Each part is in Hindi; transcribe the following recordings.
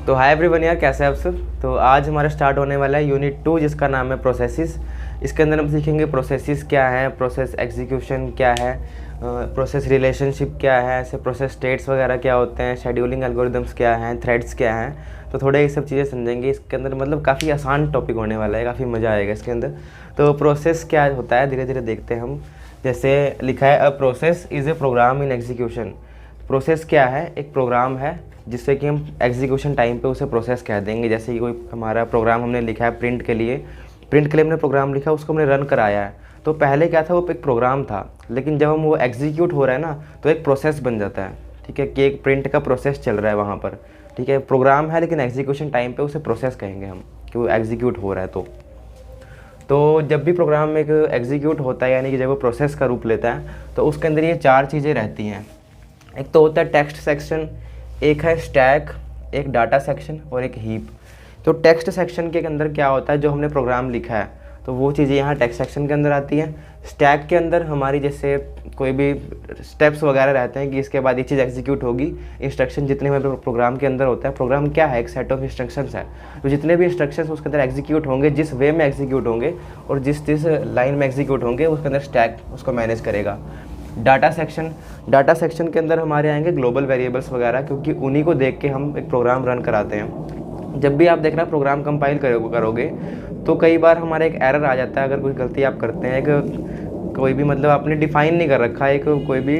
तो हाय एवरीवन यार, कैसे हैं आप सब। तो आज हमारा स्टार्ट होने वाला है यूनिट 2 जिसका नाम है प्रोसेसेस। इसके अंदर हम सीखेंगे प्रोसेसेस क्या है, प्रोसेस एग्जीक्यूशन क्या है, प्रोसेस रिलेशनशिप क्या है, ऐसे प्रोसेस स्टेट्स वगैरह क्या होते हैं, शेड्यूलिंग एल्गोरिदम्स क्या हैं, थ्रेड्स क्या हैं। तो थोड़े ये सब चीज़ें समझेंगे इसके अंदर। मतलब काफ़ी आसान टॉपिक होने वाला है, काफ़ी मज़ा आएगा इसके अंदर। तो प्रोसेस क्या होता है धीरे धीरे देखते हैं हम। जैसे लिखा है a process is a program in execution. Process क्या है, एक प्रोग्राम है जिससे कि हम एग्जीक्यूशन टाइम पे उसे प्रोसेस कह देंगे। जैसे कि कोई हमारा प्रोग्राम हमने लिखा है प्रिंट के लिए हमने प्रोग्राम लिखा, उसको हमने रन कराया है। तो पहले क्या था, वो एक प्रोग्राम था, लेकिन जब हम वो एग्जीक्यूट हो रहा है ना तो एक प्रोसेस बन जाता है। ठीक है, कि एक प्रिंट का प्रोसेस चल रहा है वहाँ पर। ठीक है, प्रोग्राम है लेकिन एग्जीक्यूशन टाइम पे उसे प्रोसेस कहेंगे हम, कि वो एग्जीक्यूट हो रहा है। तो जब भी प्रोग्राम में एक एग्जीक्यूट होता है, यानी कि जब वो प्रोसेस का रूप लेता है, तो उसके अंदर ये चार चीज़ें रहती हैं। एक तो होता है टेक्स्ट सेक्शन, एक है स्टैक, एक डाटा सेक्शन और एक हीप। तो टेक्स्ट सेक्शन के अंदर क्या होता है, जो हमने प्रोग्राम लिखा है तो वो चीज़ें यहाँ टेक्स्ट सेक्शन के अंदर आती हैं। स्टैक के अंदर हमारी जैसे कोई भी स्टेप्स वगैरह रहते हैं कि इसके बाद ये चीज़ एग्जीक्यूट होगी, इंस्ट्रक्शन जितने हमारे प्रोग्राम के अंदर होता है। प्रोग्राम क्या है, एक सेट ऑफ इंस्ट्रक्शंस है। तो जितने भी इंस्ट्रक्शंस उसके अंदर एग्जीक्यूट होंगे, जिस वे में एग्जीक्यूट होंगे और जिस लाइन में एग्जीक्यूट होंगे, उसके अंदर स्टैक उसको मैनेज करेगा। डाटा सेक्शन के अंदर हमारे आएंगे ग्लोबल वेरिएबल्स वगैरह, क्योंकि उन्हीं को देख के हम एक प्रोग्राम रन कराते हैं। जब भी आप देखना प्रोग्राम कंपाइल करोगे तो कई बार हमारा एक एरर आ जाता है अगर कोई गलती आप करते हैं। कोई भी मतलब आपने डिफ़ाइन नहीं कर रखा है कोई भी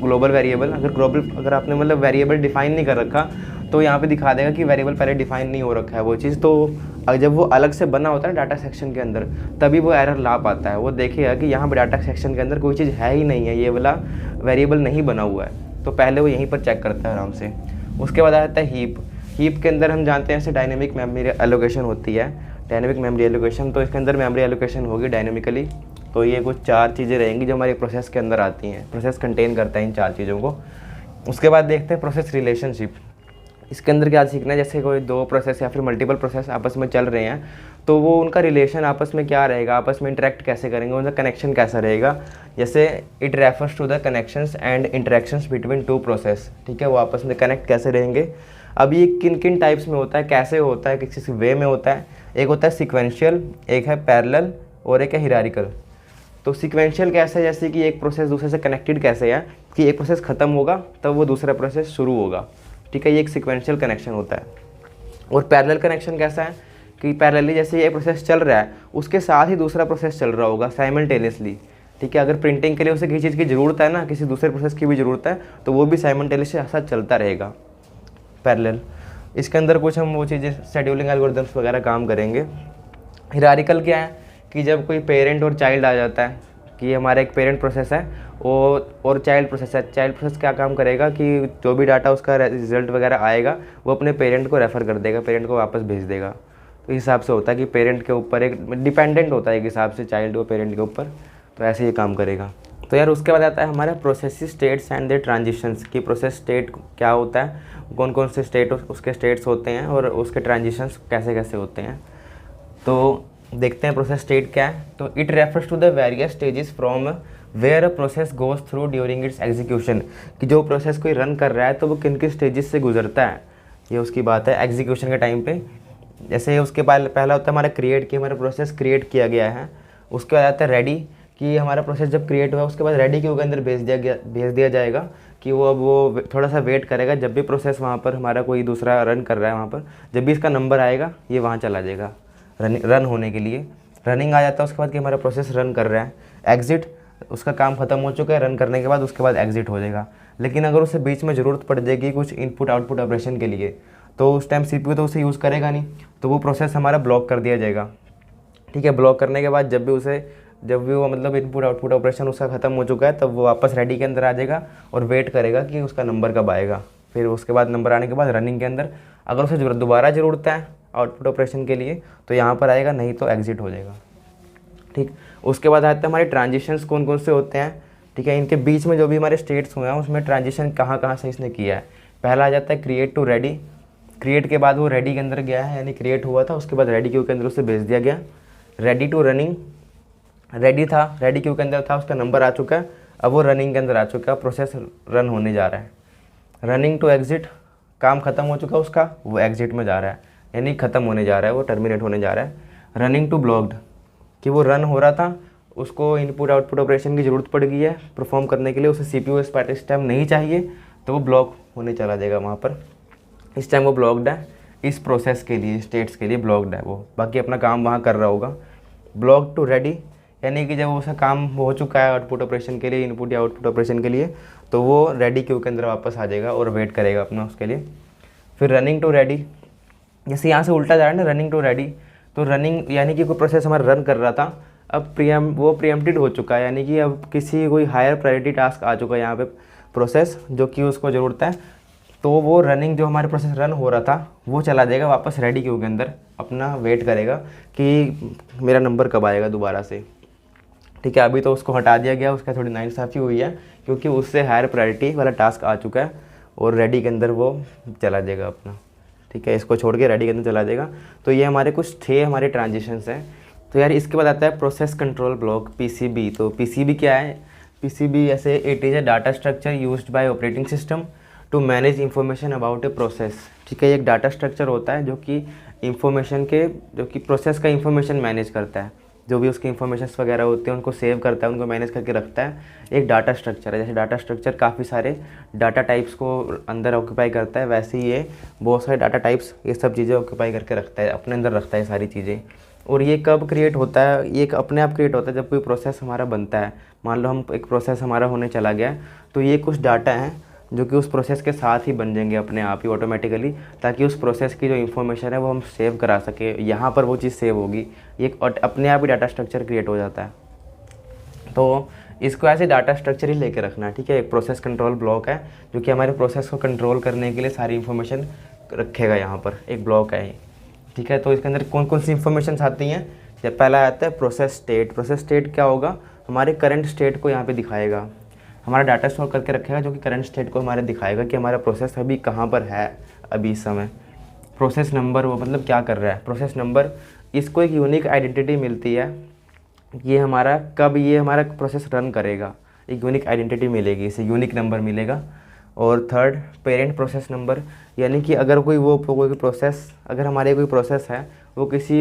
ग्लोबल वेरिएबल, अगर आपने मतलब वेरिएबल डिफ़ाइन नहीं कर रखा तो यहाँ पे दिखा देगा कि वेरिएबल पहले डिफ़ाइन नहीं हो रखा है वो चीज़। तो जब वो अलग से बना होता है डाटा सेक्शन के अंदर, तभी वो एरर ला पाता है। वो देखेगा कि यहाँ पे डाटा सेक्शन के अंदर कोई चीज़ है ही नहीं है, ये वाला वेरिएबल नहीं बना हुआ है। तो पहले वो यहीं पर चेक करता है आराम से। उसके बाद आता है हीप के अंदर हम जानते हैं ऐसे डायनेमिक मेमोरी एलोकेशन होती है, डायनेमिक मेमोरी एलोकेशन। तो इसके अंदर मेमोरी एलोकेशन होगी डायनेमिकली। तो ये कुछ चार चीज़ें रहेंगी जो हमारे प्रोसेस के अंदर आती हैं। प्रोसेस कंटेन करता है इन चार चीज़ों को। उसके बाद देखते हैं प्रोसेस रिलेशनशिप। इसके अंदर क्या सीखना है, जैसे कोई दो प्रोसेस या फिर मल्टीपल प्रोसेस आपस में चल रहे हैं तो वो उनका रिलेशन आपस में क्या रहेगा, आपस में इंटरेक्ट कैसे करेंगे, उनका कनेक्शन कैसा रहेगा। जैसे it refers to the connections and interactions between two process. ठीक है, वो आपस में कनेक्ट कैसे रहेंगे। अब ये किन किन टाइप्स में होता है, कैसे होता है, किस वे में होता है। एक होता है सिक्वेंशियल, एक है पैरेलल और एक है हिरारिकल। तो सिक्वेंशियल कैसे है, जैसे कि एक प्रोसेस दूसरे से कनेक्टेड कैसे है कि एक प्रोसेस खत्म होगा तब वो दूसरा प्रोसेस शुरू होगा। ठीक है, ये एक सिक्वेंशियल कनेक्शन होता है। और पैरेलल कनेक्शन कैसा है कि पैरेलली जैसे ये प्रोसेस चल रहा है उसके साथ ही दूसरा प्रोसेस चल रहा होगा साइमल्टेनियसली। ठीक है, अगर प्रिंटिंग के लिए उसे किसी चीज़ की ज़रूरत है ना, किसी दूसरे प्रोसेस की भी ज़रूरत है, तो वो भी साइमल्टेनियसली साथ चलता रहेगा पैरेलल। इसके अंदर कुछ हम वो चीज़ें शेड्यूलिंग एल्गोरिथम्स वगैरह काम करेंगे। हिरारिकल क्या है कि जब कोई पेरेंट और चाइल्ड आ जाता है, कि हमारा एक पेरेंट प्रोसेस है और चाइल्ड प्रोसेस है। चाइल्ड प्रोसेस क्या काम करेगा कि जो भी डाटा उसका रिजल्ट वगैरह आएगा वो अपने पेरेंट को रेफ़र कर देगा, पेरेंट को वापस भेज देगा। तो इस हिसाब से होता है कि पेरेंट के ऊपर एक डिपेंडेंट होता है एक हिसाब से चाइल्ड और पेरेंट के ऊपर। तो ऐसे ही काम करेगा। तो यार उसके बाद आता है हमारा process states and the transitions. की प्रोसेस स्टेट क्या होता है, कौन कौन से स्टेट उसके स्टेट्स होते हैं और उसके ट्रांजिशंस कैसे कैसे होते हैं। तो देखते हैं प्रोसेस स्टेट क्या है। तो it refers to the various stages from where a process goes through during its execution. कि जो प्रोसेस कोई रन कर रहा है तो वो किन किन स्टेजेस से गुजरता है, ये उसकी बात है एग्जीक्यूशन के टाइम पे। जैसे उसके पहला होता है हमारा क्रिएट, कि हमारा प्रोसेस क्रिएट किया गया है। उसके बाद आता है रेडी, कि हमारा प्रोसेस जब क्रिएट हुआ उसके बाद रेडी क्यू के अंदर भेज दिया जाएगा, कि वो अब वो थोड़ा सा वेट करेगा। जब भी प्रोसेस वहाँ पर हमारा कोई दूसरा रन कर रहा है वहाँ पर, जब भी इसका नंबर आएगा ये वहाँ चला जाएगा रन होने के लिए। रनिंग आ जाता है उसके बाद कि हमारा प्रोसेस रन कर रहा है। एग्जिट, उसका काम खत्म हो चुका है रन करने के बाद, उसके बाद एग्जिट हो जाएगा। लेकिन अगर उसे बीच में ज़रूरत पड़ जाएगी कुछ इनपुट आउटपुट ऑपरेशन के लिए, तो उस टाइम सीपीयू तो उसे यूज़ करेगा नहीं, तो वो प्रोसेस हमारा ब्लॉक कर दिया जाएगा। ठीक है, ब्लॉक करने के बाद जब भी वो मतलब इनपुट आउटपुट ऑपरेशन उसका खत्म हो चुका है तब वो वापस रेडी के अंदर आ जाएगा और वेट करेगा कि उसका नंबर कब आएगा। फिर उसके बाद नंबर आने के बाद रनिंग के अंदर अगर उसे दोबारा ज़रूरत है आउटपुट ऑपरेशन के लिए तो यहाँ पर आएगा, नहीं तो एग्जिट हो जाएगा। ठीक, उसके बाद आते हैं हमारे ट्रांजिशंस कौन कौन से होते हैं। ठीक है, इनके बीच में जो भी हमारे स्टेट्स हुए हैं उसमें ट्रांजिशन कहाँ कहाँ से इसने किया है। पहला आ जाता है क्रिएट टू रेडी। क्रिएट के बाद वो रेडी के अंदर गया है, यानी क्रिएट हुआ था उसके बाद रेडी क्यू के अंदर उसे भेज दिया गया। रेडी टू रनिंग, रेडी था, रेडी क्यू के अंदर था, उसका नंबर आ चुका है, अब वो रनिंग के अंदर आ चुका है, प्रोसेस रन होने जा रहा है। रनिंग टू एग्जिट, काम ख़त्म हो चुका उसका, वो एग्जिट में जा रहा है, यानी ख़त्म होने जा रहा है, वो टर्मिनेट होने जा रहा है। रनिंग टू ब्लॉक्ड, कि वो रन हो रहा था, उसको इनपुट आउटपुट ऑपरेशन की ज़रूरत पड़ गई है परफॉर्म करने के लिए, उसे CPU इस टाइम नहीं चाहिए, तो वो ब्लॉक होने चला जाएगा वहाँ पर। इस टाइम वो ब्लॉक्ड है, इस प्रोसेस के लिए, स्टेट्स के लिए ब्लॉक्ड है वो, बाकी अपना काम वहाँ कर रहा होगा। ब्लॉक टू रेडी, यानी कि जब उसका काम हो चुका है आउटपुट ऑपरेशन के लिए, इनपुट या आउटपुट ऑपरेशन के लिए, तो वो रेडी क्यू के अंदर वापस आ जाएगा और वेट करेगा अपना उसके लिए। फिर रनिंग टू रेडी, जैसे यहाँ से उल्टा जा रहा है ना, रनिंग टू रेडी, तो रनिंग यानी कि कोई प्रोसेस हमारा रन कर रहा था, अब वो प्रीएम्प्टेड हो चुका है, यानी कि अब कोई हायर प्रायोरिटी टास्क आ चुका है यहाँ पे प्रोसेस जो कि उसको ज़रूरत है, तो वो रनिंग जो हमारे प्रोसेस रन हो रहा था वो चला जाएगा वापस रेडी क्यू के अंदर, अपना वेट करेगा कि मेरा नंबर कब आएगा दोबारा से। ठीक है, अभी तो उसको हटा दिया गया, उसका थोड़ी नाइंसाफ़ी हुई है क्योंकि उससे हायर प्रायोरिटी वाला टास्क आ चुका है और रेडी के अंदर वो चला जाएगा अपना। ठीक है, इसको छोड़ के रेडी के अंदर चला जाएगा। तो ये हमारे कुछ थे हमारे ट्रांजिशंस हैं। तो यार इसके बाद आता है प्रोसेस कंट्रोल ब्लॉक, PCB। तो PCB क्या है? PCB ऐसे it is a data structure used by operating system to manage information about a process. ठीक है, ये एक डाटा स्ट्रक्चर होता है जो कि इंफॉर्मेशन के, जो कि प्रोसेस का इंफॉर्मेशन मैनेज करता है, जो भी उसकी इंफॉर्मेशंस वगैरह होते हैं उनको सेव करता है, उनको मैनेज करके रखता है। एक डाटा स्ट्रक्चर है, जैसे डाटा स्ट्रक्चर काफ़ी सारे डाटा टाइप्स को अंदर ऑक्यूपाई करता है, वैसे ही ये बहुत सारे डाटा टाइप्स ये सब चीज़ें ऑक्यूपाई करके रखता है, अपने अंदर रखता है सारी चीज़ें। और ये कब क्रिएट होता है? ये अपने आप क्रिएट होता है जब कोई प्रोसेस हमारा बनता है। मान लो हम एक प्रोसेस हमारा होने चला गया, तो ये कुछ डाटा हैं जो कि उस प्रोसेस के साथ ही बन जाएंगे अपने आप ही ऑटोमेटिकली, ताकि उस प्रोसेस की जो इन्फॉर्मेशन है वो हम सेव करा सके, यहाँ पर वो चीज़ सेव होगी। ये अपने आप ही डाटा स्ट्रक्चर क्रिएट हो जाता है। तो इसको ऐसे डाटा स्ट्रक्चर ही लेके रखना है। ठीक है, एक प्रोसेस कंट्रोल ब्लॉक है जो कि हमारे प्रोसेस को कंट्रोल करने के लिए सारी इन्फॉर्मेशन रखेगा, यहाँ पर एक ब्लॉक है। ठीक है, तो इसके अंदर कौन कौन सी इन्फॉर्मेशन आती हैं? जब पहला आता है प्रोसेस स्टेट। प्रोसेस स्टेट क्या होगा? हमारे करंट स्टेट को यहाँ पे दिखाएगा, हमारा डाटा स्टोर करके रखेगा जो कि करंट स्टेट को हमारे दिखाएगा कि हमारा प्रोसेस अभी कहाँ पर है अभी इस समय। प्रोसेस नंबर, वो मतलब क्या कर रहा है। प्रोसेस नंबर, इसको एक यूनिक आइडेंटिटी मिलती है, ये हमारा कब ये हमारा प्रोसेस रन करेगा, एक यूनिक आइडेंटिटी मिलेगी, इसे यूनिक नंबर मिलेगा। और थर्ड पेरेंट प्रोसेस नंबर, यानी कि अगर कोई प्रोसेस, अगर हमारे कोई प्रोसेस है वो किसी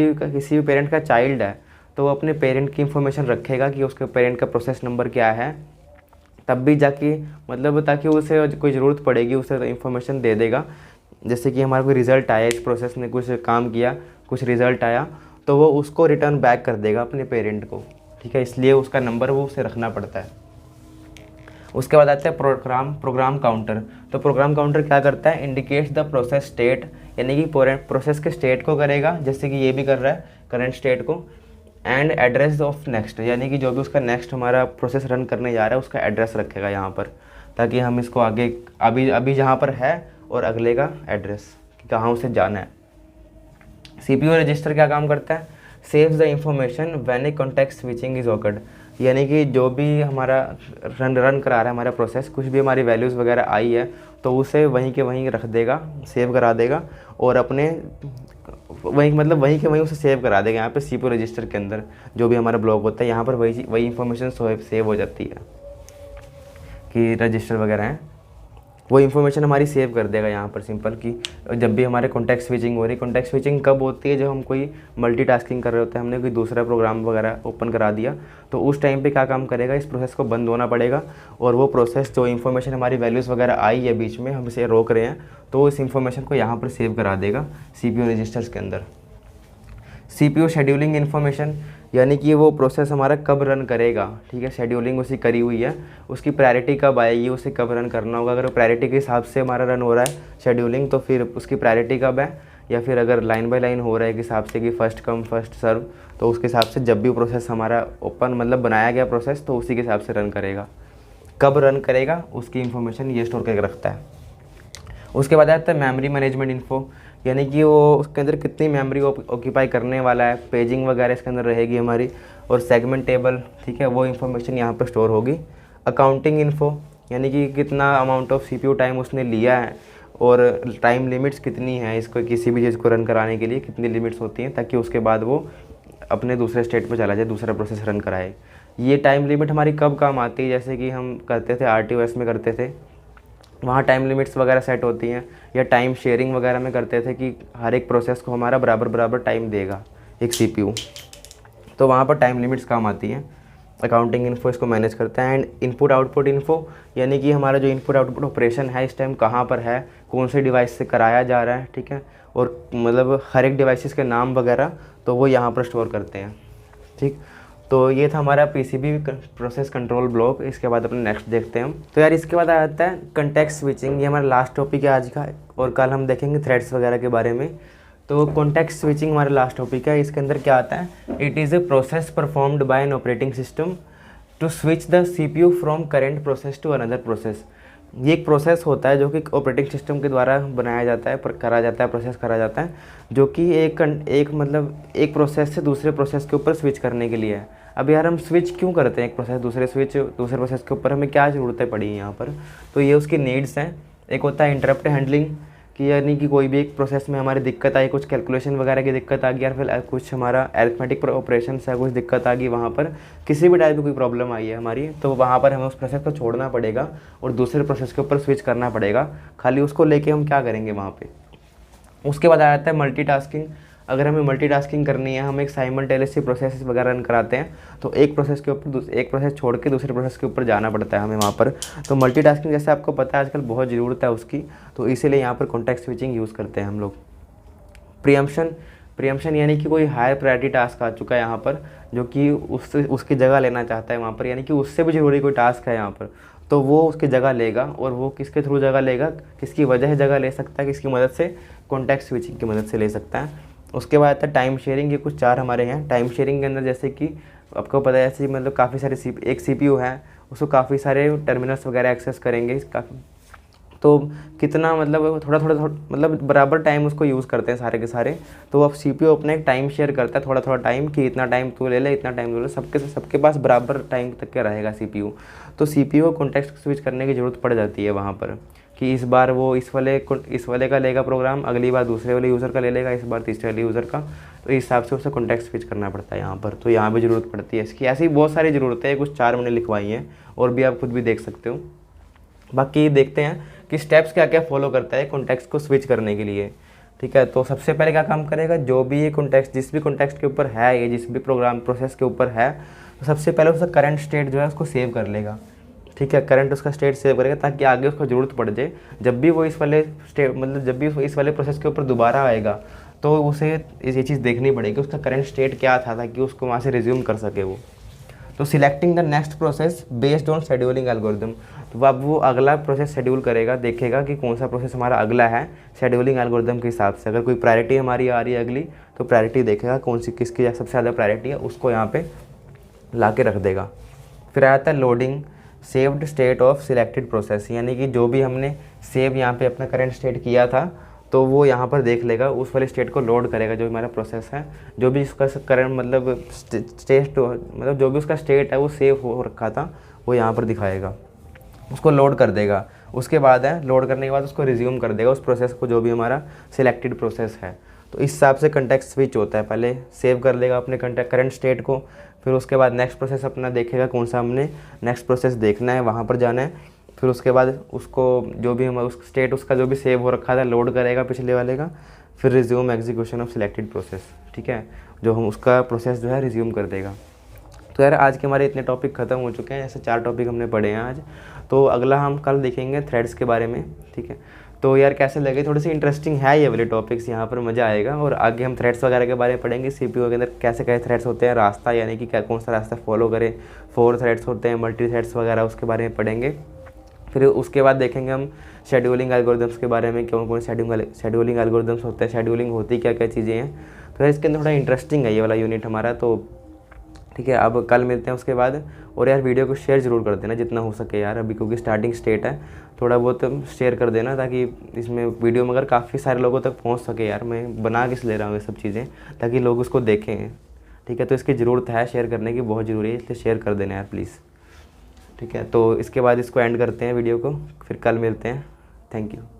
भी पेरेंट का चाइल्ड है, तो वो अपने पेरेंट की इंफॉर्मेशन रखेगा कि उसके पेरेंट का प्रोसेस नंबर क्या है, तब भी जाके मतलब ताकि उसे कोई ज़रूरत पड़ेगी उसे तो इन्फॉर्मेशन दे देगा। जैसे कि हमारा कोई रिज़ल्ट आया, इस प्रोसेस ने कुछ काम किया, कुछ रिज़ल्ट आया, तो वो उसको रिटर्न बैक कर देगा अपने पेरेंट को। ठीक है, इसलिए उसका नंबर वो उसे रखना पड़ता है। उसके बाद आता है प्रोग्राम काउंटर। तो प्रोग्राम काउंटर क्या करता है? इंडिकेट्स द प्रोसेस स्टेट, यानी कि प्रोसेस के स्टेट को करेगा, जैसे कि ये भी कर रहा है करंट स्टेट को। एंड एड्रेस ऑफ नेक्स्ट, यानी कि जो भी उसका नेक्स्ट हमारा प्रोसेस रन करने जा रहा है उसका एड्रेस रखेगा यहाँ पर, ताकि हम इसको आगे अभी जहाँ पर है और अगले का एड्रेस कि कहाँ उसे जाना है। CPU रजिस्टर क्या काम करता है? Saves the information when A context switching is awkward, यानी कि जो भी हमारा रन करा रहा है हमारा प्रोसेस, कुछ भी हमारी वैल्यूज़ वगैरह आई है तो उसे वहीं के वहीं रख देगा, सेव करा देगा, और अपने वहीं के वहीं उसे सेव करा देगा यहाँ पे CPU रजिस्टर के अंदर। जो भी हमारा ब्लॉक होता है यहाँ पर वही इंफॉर्मेशन सेव हो जाती है कि रजिस्टर वगैरह हैं, वो इन्फॉर्मेशन हमारी सेव कर देगा यहाँ पर सिंपल। कि जब भी हमारे कॉन्टेक्स्ट स्विचिंग हो रही, कॉन्टेक्स्ट स्विचिंग कब होती है? जब हम कोई मल्टीटास्किंग कर रहे होते हैं, हमने कोई दूसरा प्रोग्राम वगैरह ओपन करा दिया, तो उस टाइम पे क्या काम करेगा? इस प्रोसेस को बंद होना पड़ेगा, और वो प्रोसेस जो इन्फॉर्मेशन हमारी वैल्यूज़ वगैरह आई है बीच में, हम इसे रोक रहे हैं, तो इस इन्फॉर्मेशन को यहाँ पर सेव करा देगा CPU रजिस्टर्स के अंदर। CPU शेड्यूलिंग इन्फॉर्मेशन, यानी कि वो प्रोसेस हमारा कब रन करेगा। ठीक है, शेड्यूलिंग उसी करी हुई है, उसकी प्रायोरिटी कब आएगी, उसे कब रन करना होगा। अगर प्रायोरिटी के हिसाब से हमारा रन हो रहा है शेड्यूलिंग, तो फिर उसकी प्रायोरिटी कब है, या फिर अगर लाइन बाय लाइन हो रहा है के हिसाब से कि फर्स्ट कम फर्स्ट सर्व, तो उसके हिसाब से जब भी प्रोसेस हमारा ओपन मतलब बनाया गया प्रोसेस, तो उसी के हिसाब से रन करेगा। कब रन करेगा उसकी इन्फॉर्मेशन ये स्टोर करके रखता है। उसके बाद आता है मेमोरी मैनेजमेंट इन्फो, यानी कि वो उसके अंदर कितनी मेमोरी ऑक्यूपाई करने वाला है, पेजिंग वगैरह इसके अंदर रहेगी हमारी, और सेगमेंट टेबल। ठीक है, वो इन्फॉर्मेशन यहाँ पर स्टोर होगी। अकाउंटिंग इन्फो, यानी कि कितना अमाउंट ऑफ CPU टाइम उसने लिया है, और टाइम लिमिट्स कितनी है इसको, किसी भी चीज़ को रन कराने के लिए कितनी लिमिट्स होती हैं, ताकि उसके बाद वो अपने दूसरे स्टेट पर चला जाए, दूसरा प्रोसेस रन कराए। ये टाइम लिमिट हमारी कब काम आती है? जैसे कि हम करते थे RTOS में करते थे, वहाँ टाइम लिमिट्स वगैरह सेट होती हैं, या टाइम शेयरिंग वगैरह में करते थे कि हर एक प्रोसेस को हमारा बराबर बराबर टाइम देगा एक CPU। तो वहाँ पर टाइम लिमिट्स काम आती हैं। अकाउंटिंग इन्फो इसको मैनेज करते हैं। एंड इनपुट आउटपुट इन्फो यानी कि हमारा जो इनपुट आउटपुट ऑपरेशन है इस टाइम कहाँ पर है, कौन से डिवाइस से कराया जा रहा है, ठीक है, और मतलब हर एक डिवाइसेस के नाम वगैरह तो वो यहाँ पर स्टोर करते हैं, ठीक। तो ये था हमारा PCB प्रोसेस कंट्रोल ब्लॉक। इसके बाद अपने नेक्स्ट देखते हैं हम। तो यार इसके बाद आ जाता है कॉन्टेक्स्ट स्विचिंग। ये हमारा लास्ट टॉपिक है आज का, और कल हम देखेंगे थ्रेड्स वगैरह के बारे में। तो कॉन्टेक्स्ट स्विचिंग हमारा लास्ट टॉपिक है। इसके अंदर क्या आता है, it is a process performed by an operating system to switch the CPU from current process to another process. ये एक प्रोसेस होता है जो कि ऑपरेटिंग सिस्टम के द्वारा बनाया जाता है, करा जाता है, प्रोसेस करा जाता है, जो कि एक प्रोसेस से दूसरे प्रोसेस के ऊपर स्विच करने के लिए है। अब यार हम स्विच क्यों करते हैं एक प्रोसेस दूसरे प्रोसेस के ऊपर, हमें क्या ज़रूरतें पड़ी हैं यहाँ पर, तो ये उसकी नीड्स हैं। एक होता है इंटरप्ट हैंडलिंग, कि यानी कि कोई भी एक प्रोसेस में हमारी दिक्कत आई, कुछ कैलकुलेशन वगैरह की दिक्कत आ गई, या फिर कुछ हमारा अरिथमेटिक ऑपरेशन है, कुछ दिक्कत आ गई, वहाँ पर किसी भी टाइप की कोई प्रॉब्लम आई है हमारी, तो वहाँ पर हमें उस प्रोसेस को छोड़ना पड़ेगा और दूसरे प्रोसेस के ऊपर स्विच करना पड़ेगा। खाली उसको लेके हम क्या करेंगे वहाँ पे। उसके बाद आ जाता है मल्टीटास्किंग। अगर हमें मल्टीटास्किंग करनी है, हम एक साइमल्टेनियसली प्रोसेस वगैरह रन कराते हैं, तो एक प्रोसेस के ऊपर एक प्रोसेस छोड़ के दूसरे प्रोसेस के ऊपर जाना पड़ता है हमें वहाँ पर। तो मल्टीटास्किंग जैसे आपको पता है आजकल बहुत ज़रूरत है उसकी, तो इसीलिए यहाँ पर कॉन्टेक्स्ट स्विचिंग यूज़ करते हैं हम लोग। प्रीएम्पशन यानी कि कोई हायर प्रायोरिटी टास्क आ चुका है यहाँ पर, जो कि उसकी जगह लेना चाहता है वहाँ पर, यानी कि उससे भी ज़रूरी कोई टास्क है यहाँ पर, तो वो उसकी जगह लेगा। और वो किसके थ्रू जगह लेगा, किसकी वजह से जगह ले सकता है, किसकी मदद से, कॉन्टेक्स्ट स्विचिंग की मदद से ले सकता है। उसके बाद आता है टाइम शेयरिंग। ये कुछ 4 हमारे हैं। टाइम शेयरिंग के अंदर जैसे कि आपको पता है, जैसे मतलब काफ़ी सारे एक CPU है, उसको काफ़ी सारे टर्मिनल्स वगैरह एक्सेस करेंगे, तो कितना मतलब थोड़ा मतलब बराबर टाइम उसको यूज़ करते हैं सारे के सारे। तो अब CPU अपना एक टाइम शेयर करता है, थोड़ा टाइम, कि इतना टाइम तू ले ले, इतना टाइम तू ले, सबके पास बराबर टाइम तक का रहेगा CPU। तो CPU को कॉन्टेक्स्ट स्विच करने की ज़रूरत पड़ जाती है वहाँ पर, कि इस बार वो इस वाले का लेगा प्रोग्राम, अगली बार दूसरे वाले यूज़र का ले लेगा, इस बार तीसरे वाले यूज़र का। तो इस हिसाब से उसे कॉन्टेक्स्ट स्विच करना पड़ता है यहाँ पर। तो यहाँ भी ज़रूरत पड़ती है इसकी। ऐसी बहुत सारी ज़रूरतें हैं, कुछ 4 मैंने लिखवाई हैं, और भी आप खुद भी देख सकते हो। बाकी देखते हैं कि स्टेप्स क्या क्या फॉलो करता है कॉन्टेक्स्ट को स्विच करने के लिए, ठीक है। तो सबसे पहले क्या काम करेगा, जो भी ये कॉन्टेक्स्ट जिस भी कॉन्टेक्स्ट के ऊपर है, ये जिस भी प्रोग्राम प्रोसेस के ऊपर है, तो सबसे पहले उसका करंट स्टेट जो है उसको सेव कर लेगा, ठीक है। करंट उसका स्टेट सेव करेगा, ताकि आगे उसको ज़रूरत पड़ जाए, जब भी वो इस वाले जब भी इस वाले प्रोसेस के ऊपर दोबारा आएगा, तो उसे ये चीज़ देखनी पड़ेगी उसका करंट स्टेट क्या था, ताकि उसको वहाँ से रिज्यूम कर सके वो। तो selecting the next process based on scheduling algorithm. तो अब वो अगला प्रोसेस शेड्यूल करेगा, देखेगा कि कौन सा प्रोसेस हमारा अगला है शेड्यूलिंग एल्गोरिदम के हिसाब से। अगर कोई प्रायोरिटी हमारी आ रही है अगली, तो प्रायोरिटी देखेगा कौन सी किसकी सबसे ज़्यादा प्रायोरिटी है, उसको यहाँ पे ला के रख देगा। फिर आता है loading saved state of selected process, यानी कि जो भी हमने सेव यहाँ पे अपना करंट स्टेट किया था, तो वो यहाँ पर देख लेगा, उस वाले स्टेट को लोड करेगा जो हमारा प्रोसेस है, जो भी उसका करंट मतलब स्टेट मतलब जो भी उसका स्टेट है वो सेव हो रखा था, वो यहाँ पर दिखाएगा, उसको लोड कर देगा। उसके बाद है लोड करने के बाद उसको रिज्यूम कर देगा उस प्रोसेस को, जो भी हमारा सिलेक्टेड प्रोसेस है। तो इस हिसाब से कॉन्टेक्स्ट स्विच होता है। पहले सेव कर लेगा अपने करंट स्टेट को, फिर उसके बाद नेक्स्ट प्रोसेस अपना देखेगा कौन सा हमने नेक्स्ट प्रोसेस देखना है, वहाँ पर जाना है। फिर उसके बाद उसको जो भी हम उस स्टेट उसका जो भी सेव हो रखा था लोड करेगा पिछले वाले का, फिर resume execution of selected process, ठीक है, जो हम उसका प्रोसेस जो है रिज्यूम कर देगा। तो यार आज के हमारे इतने टॉपिक ख़त्म हो चुके हैं, ऐसे 4 टॉपिक हमने पढ़े हैं आज। तो अगला हम कल देखेंगे थ्रेड्स के बारे में, ठीक है। तो यार कैसे लगे, थोड़ी सी इंटरेस्टिंग है ये वाले टॉपिक्स, यहाँ पर मज़ा आएगा। और आगे हम थ्रेड्स वगैरह के बारे में पढ़ेंगे, CPU के अंदर कैसे कैसे थ्रेड्स होते हैं, रास्ता यानी कि क्या कौन सा रास्ता फॉलो करें, 4 थ्रेड्स होते हैं, मल्टी थ्रेड्स वगैरह, उसके बारे में पढ़ेंगे। फिर उसके बाद देखेंगे हम शेड्यूलिंग एल्गोरिदम्स के बारे में, कौन शेड्यूलिंग एल्गोरिदम्स होते हैं, शेड्यूलिंग होती क्या क्या चीज़ें हैं। तो इसके अंदर थोड़ा इंटरेस्टिंग है ये वाला यूनिट हमारा, तो ठीक है। अब कल मिलते हैं उसके बाद। और यार वीडियो को शेयर ज़रूर कर देना जितना हो सके यार, अभी क्योंकि स्टार्टिंग स्टेट है, थोड़ा बहुत शेयर कर देना, ताकि इसमें वीडियो में अगर काफ़ी सारे लोगों तक पहुंच सके। यार मैं बना किस ले रहा हूँ ये सब चीज़ें, ताकि लोग उसको देखें, ठीक है। तो इसकी ज़रूरत है, शेयर करने की बहुत ज़रूरी है, इसलिए शेयर कर देना यार प्लीज़, ठीक है। तो इसके बाद इसको एंड करते हैं वीडियो को, फिर कल मिलते हैं। Thank you.